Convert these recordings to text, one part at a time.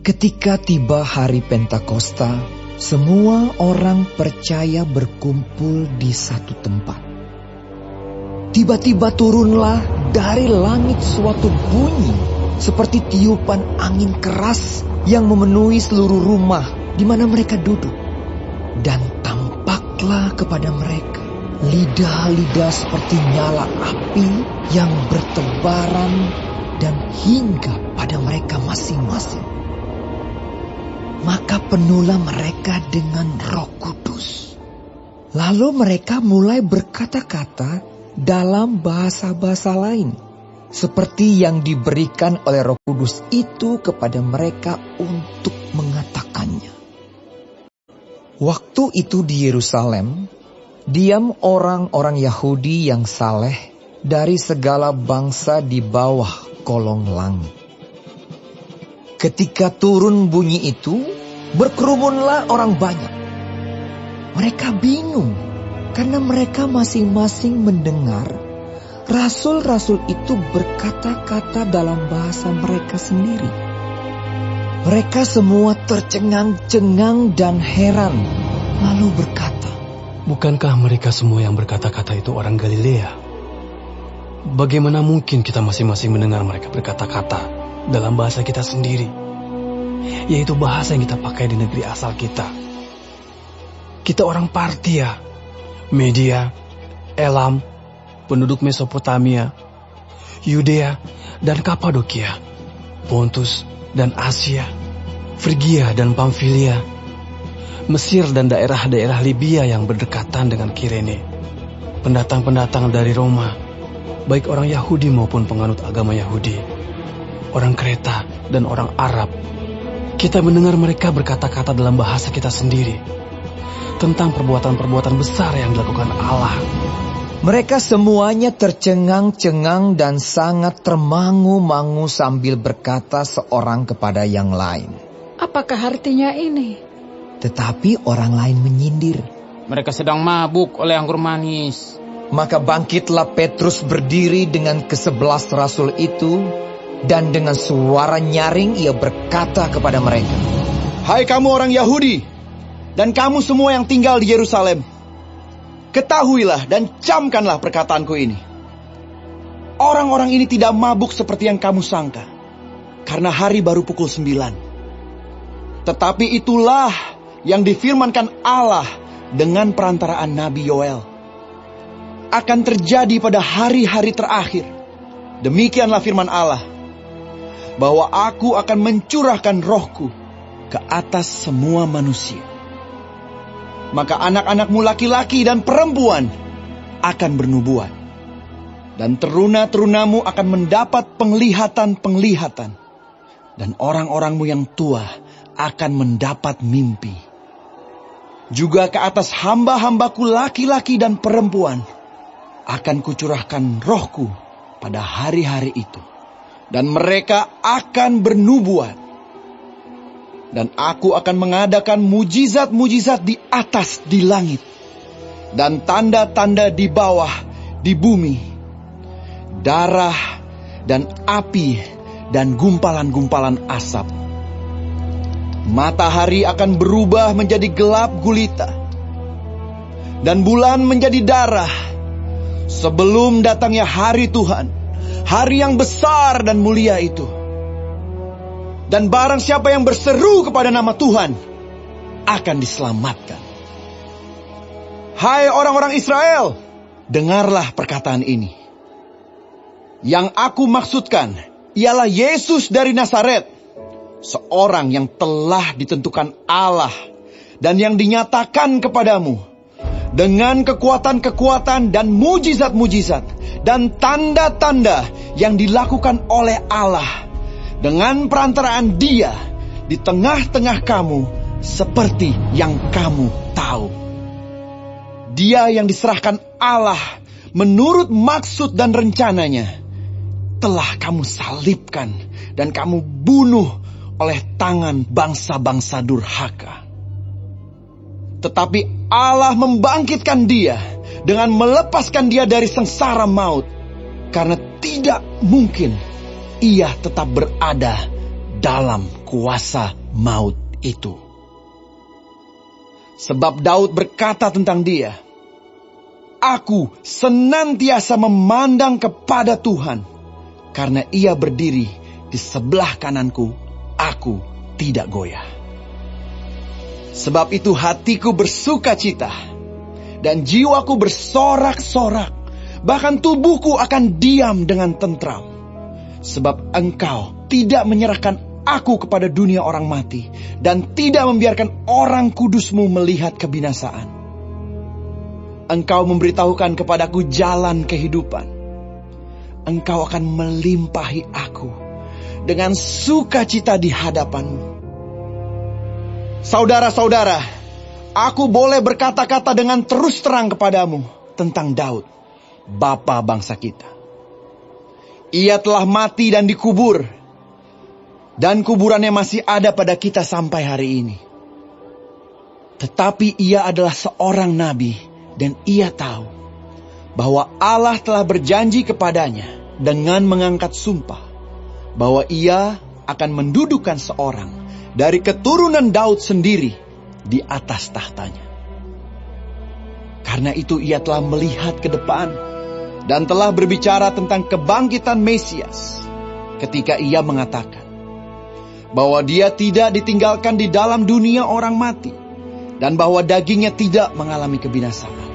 Ketika tiba hari Pentakosta, semua orang percaya berkumpul di satu tempat. Tiba-tiba turunlah dari langit suatu bunyi seperti tiupan angin keras yang memenuhi seluruh rumah di mana mereka duduk. Dan tampaklah kepada mereka lidah-lidah seperti nyala api yang bertebaran dan hingga pada mereka masing-masing. Maka penuhlah mereka dengan Roh Kudus. Lalu mereka mulai berkata-kata dalam bahasa-bahasa lain, seperti yang diberikan oleh Roh Kudus itu kepada mereka untuk mengatakannya. Waktu itu di Yerusalem, diam orang-orang Yahudi yang saleh dari segala bangsa di bawah kolong langit. Ketika turun bunyi itu, berkerumunlah orang banyak. Mereka bingung karena mereka masing-masing mendengar rasul-rasul itu berkata-kata dalam bahasa mereka sendiri. Mereka semua tercengang-cengang dan heran, lalu berkata, "Bukankah mereka semua yang berkata-kata itu orang Galilea? Bagaimana mungkin kita masing-masing mendengar mereka berkata-kata dalam bahasa kita sendiri, yaitu bahasa yang kita pakai di negeri asal kita? Kita orang Partia, Media, Elam, penduduk Mesopotamia, Yudea dan Kapadokia, Pontus dan Asia, Frigia dan Pamfilia, Mesir dan daerah-daerah Libya yang berdekatan dengan Kirene, pendatang-pendatang dari Roma, baik orang Yahudi maupun penganut agama Yahudi, orang Kreta dan orang Arab. Kita mendengar mereka berkata-kata dalam bahasa kita sendiri tentang perbuatan-perbuatan besar yang dilakukan Allah." Mereka semuanya tercengang-cengang dan sangat termangu-mangu sambil berkata seorang kepada yang lain, "Apakah artinya ini?" Tetapi orang lain menyindir, "Mereka sedang mabuk oleh anggur manis." Maka bangkitlah Petrus berdiri dengan ke-11 rasul itu, dan dengan suara nyaring ia berkata kepada mereka, "Hai kamu orang Yahudi, dan kamu semua yang tinggal di Yerusalem, ketahuilah dan camkanlah perkataanku ini. Orang-orang ini tidak mabuk seperti yang kamu sangka, karena hari baru pukul 9. Tetapi itulah yang difirmankan Allah dengan perantaraan Nabi Yoel. Akan terjadi pada hari-hari terakhir. Demikianlah firman Allah, bahwa aku akan mencurahkan rohku ke atas semua manusia. Maka anak-anakmu laki-laki dan perempuan akan bernubuat. Dan teruna-terunamu akan mendapat penglihatan-penglihatan. Dan orang-orangmu yang tua akan mendapat mimpi. Juga ke atas hamba-hambaku laki-laki dan perempuan akan kucurahkan rohku pada hari-hari itu. Dan mereka akan bernubuat. Dan aku akan mengadakan mujizat-mujizat di atas di langit. Dan tanda-tanda di bawah di bumi. Darah dan api dan gumpalan-gumpalan asap. Matahari akan berubah menjadi gelap gulita. Dan bulan menjadi darah. Sebelum datangnya hari Tuhan, hari yang besar dan mulia itu. Dan barang siapa yang berseru kepada nama Tuhan akan diselamatkan. Hai orang-orang Israel, dengarlah perkataan ini. Yang aku maksudkan ialah Yesus dari Nazaret, seorang yang telah ditentukan Allah dan yang dinyatakan kepadamu dengan kekuatan-kekuatan dan mujizat-mujizat dan tanda-tanda yang dilakukan oleh Allah dengan perantaraan Dia di tengah-tengah kamu, seperti yang kamu tahu. Dia yang diserahkan Allah menurut maksud dan rencananya telah kamu salibkan dan kamu bunuh oleh tangan bangsa-bangsa durhaka. Tetapi Allah membangkitkan Dia dengan melepaskan Dia dari sengsara maut, karena tidak mungkin Ia tetap berada dalam kuasa maut itu. Sebab Daud berkata tentang dia, "Aku senantiasa memandang kepada Tuhan, karena ia berdiri di sebelah kananku, aku tidak goyah." Sebab itu hatiku bersuka cita, dan jiwaku bersorak-sorak, bahkan tubuhku akan diam dengan tentram. Sebab Engkau tidak menyerahkan aku kepada dunia orang mati, dan tidak membiarkan orang kudus-Mu melihat kebinasaan. Engkau memberitahukan kepadaku jalan kehidupan. Engkau akan melimpahi aku dengan sukacita di hadapan-Mu. Saudara-saudara, aku boleh berkata-kata dengan terus terang kepadamu tentang Daud, bapa bangsa kita. Ia telah mati dan dikubur, dan kuburannya masih ada pada kita sampai hari ini. Tetapi ia adalah seorang nabi, dan ia tahu bahwa Allah telah berjanji kepadanya dengan mengangkat sumpah bahwa ia akan mendudukan seorang dari keturunan Daud sendiri di atas tahtanya. Karena itu ia telah melihat ke depan dan telah berbicara tentang kebangkitan Mesias ketika ia mengatakan bahwa dia tidak ditinggalkan di dalam dunia orang mati dan bahwa dagingnya tidak mengalami kebinasaan.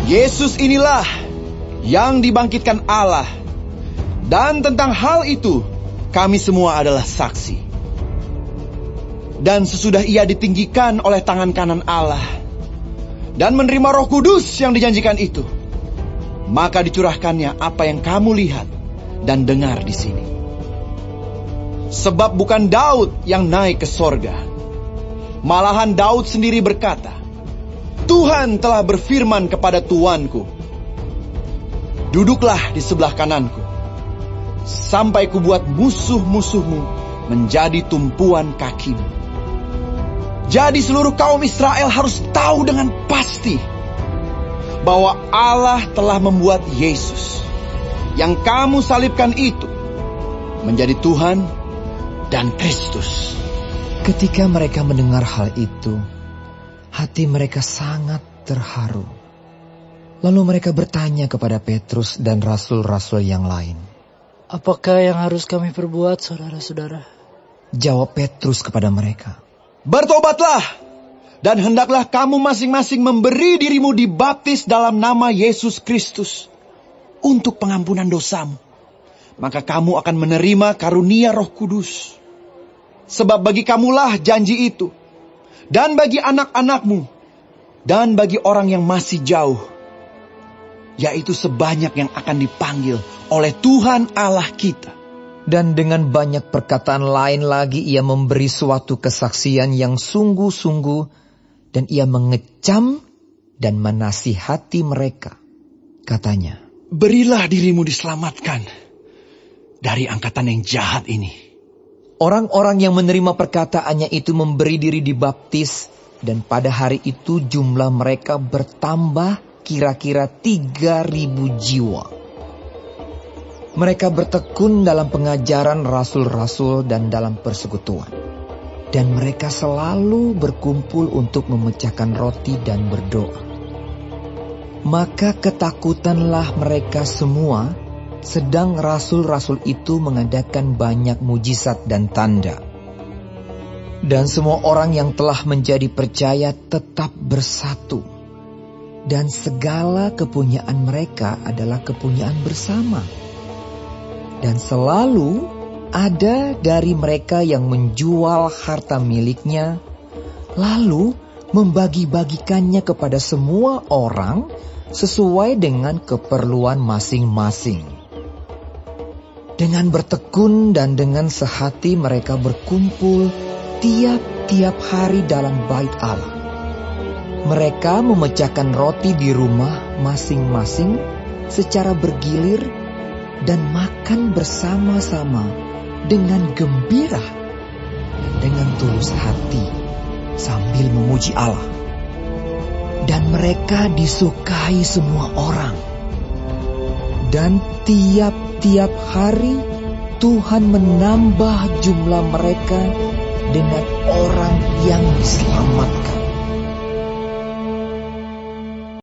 Yesus inilah yang dibangkitkan Allah, dan tentang hal itu kami semua adalah saksi. Dan sesudah ia ditinggikan oleh tangan kanan Allah dan menerima Roh Kudus yang dijanjikan itu, maka dicurahkannya apa yang kamu lihat dan dengar di sini. Sebab bukan Daud yang naik ke sorga, malahan Daud sendiri berkata, "Tuhan telah berfirman kepada Tuanku, duduklah di sebelah kananku, sampai kubuat musuh-musuhmu menjadi tumpuan kakimu." Jadi seluruh kaum Israel harus tahu dengan pasti bahwa Allah telah membuat Yesus yang kamu salibkan itu menjadi Tuhan dan Kristus. Ketika mereka mendengar hal itu, hati mereka sangat terharu. Lalu mereka bertanya kepada Petrus dan rasul-rasul yang lain, "Apakah yang harus kami perbuat, saudara-saudara?" Jawab Petrus kepada mereka, "Bertobatlah, dan hendaklah kamu masing-masing memberi dirimu dibaptis dalam nama Yesus Kristus untuk pengampunan dosamu. Maka kamu akan menerima karunia Roh Kudus. Sebab bagi kamulah janji itu, dan bagi anak-anakmu, dan bagi orang yang masih jauh, yaitu sebanyak yang akan dipanggil oleh Tuhan Allah kita." Dan dengan banyak perkataan lain lagi ia memberi suatu kesaksian yang sungguh-sungguh, dan ia mengecam dan menasihati mereka. Katanya, "Berilah dirimu diselamatkan dari angkatan yang jahat ini." Orang-orang yang menerima perkataannya itu memberi diri dibaptis, dan pada hari itu jumlah mereka bertambah kira-kira 3.000 jiwa. Mereka bertekun dalam pengajaran rasul-rasul dan dalam persekutuan. Dan mereka selalu berkumpul untuk memecahkan roti dan berdoa. Maka ketakutanlah mereka semua, sedang rasul-rasul itu mengadakan banyak mujizat dan tanda. Dan semua orang yang telah menjadi percaya tetap bersatu. Dan segala kepunyaan mereka adalah kepunyaan bersama. Dan selalu ada dari mereka yang menjual harta miliknya, lalu membagi-bagikannya kepada semua orang sesuai dengan keperluan masing-masing. Dengan bertekun dan dengan sehati mereka berkumpul tiap-tiap hari dalam bait Allah. Mereka memecahkan roti di rumah masing-masing secara bergilir, dan makan bersama-sama dengan gembira dan dengan tulus hati sambil memuji Allah. Dan mereka disukai semua orang. Dan tiap-tiap hari Tuhan menambah jumlah mereka dengan orang yang diselamatkan.